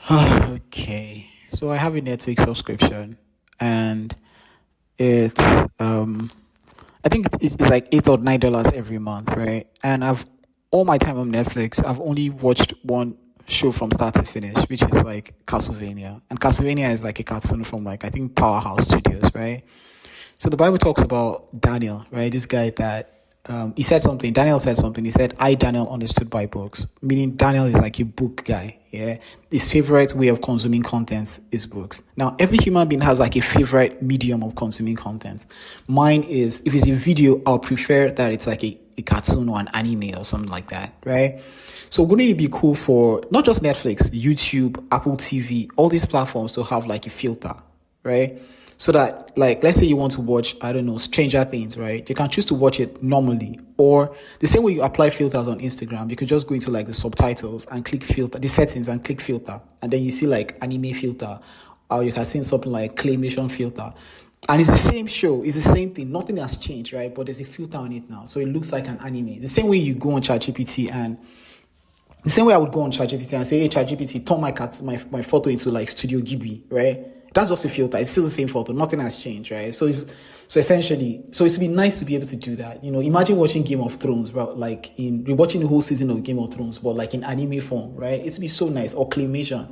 Okay, so I have a Netflix subscription, and it's I think it's like $8 or $9 every month, right? And I've all my time on Netflix, I've only watched one show from start to finish, which is like Castlevania, and Castlevania is like a cartoon from like I think Powerhouse Studios, right? So the Bible talks about Daniel, right? This guy that he said something. Daniel said something. He said, "I Daniel understood by books," meaning Daniel is like a book guy. Yeah, his favorite way of consuming content is books. Now, every human being has like a favorite medium of consuming content. Mine is if it's a video, I'll prefer that it's like a cartoon or an anime or something like that, right? So wouldn't it be cool for not just Netflix, YouTube, Apple TV, all these platforms to have like a filter, right? So that, like, let's say you want to watch, I don't know, Stranger Things, right? You can choose to watch it normally, or the same way you apply filters on Instagram, you could just go into like the subtitles and click filter, the settings and click filter, and then you see like anime filter, or you can see something like claymation filter, and it's the same show, it's the same thing, nothing has changed, right? But there's a filter on it now, so it looks like an anime. The same way you go on ChatGPT and the same way I would go on ChatGPT and say, "Hey, ChatGPT, turn my photo into like Studio Ghibli," right? That's just a filter. It's still the same photo. Nothing has changed, right? So essentially, so it'd be nice to be able to do that. You know, imagine watching Game of Thrones, bro. Like rewatching the whole season of Game of Thrones, but like in anime form, right? It'd be so nice. Or claymation,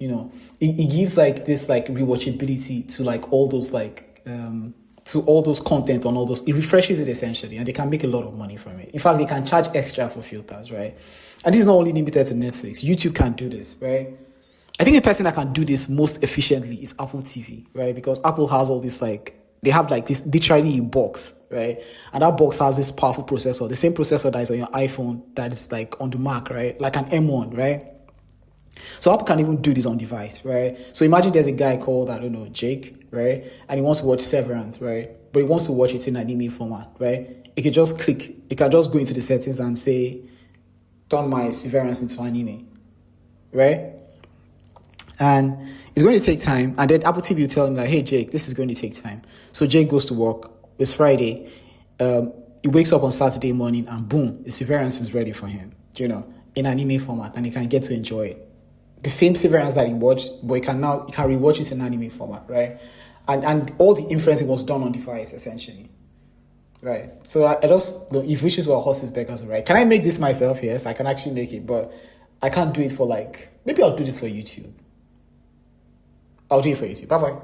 you know, it gives like this like rewatchability to like all those like to all those content on all those. It refreshes it essentially, and they can make a lot of money from it. In fact, they can charge extra for filters, right? And this is not only limited to Netflix. YouTube can do this, right? I think the person that can do this most efficiently is Apple TV, right? Because Apple has all this like, they have like this literally a box, right? And that box has this powerful processor, the same processor that is on your iPhone that is like on the Mac, right? Like an M1, right? So Apple can even do this on device, right? So imagine there's a guy called, I don't know, Jake, right? And he wants to watch Severance, right? But he wants to watch it in anime format, right? He can just click, he can just go into the settings and say, turn my Severance into anime, right? And it's going to take time. And then Apple TV will tell him that, "Hey, Jake, this is going to take time." So Jake goes to work. It's Friday. He wakes up on Saturday morning and boom, the Severance is ready for him, you know, in anime format, and he can get to enjoy it. The same Severance that he watched, but he can rewatch it in anime format, right? And all the inferencing was done on device, essentially. Right. So I just, if wishes were horses, beggars, right? Can I make this myself? Yes, I can actually make it, but I can't do it for like, maybe I'll do this for YouTube. I'll do it for YouTube. Bye-bye.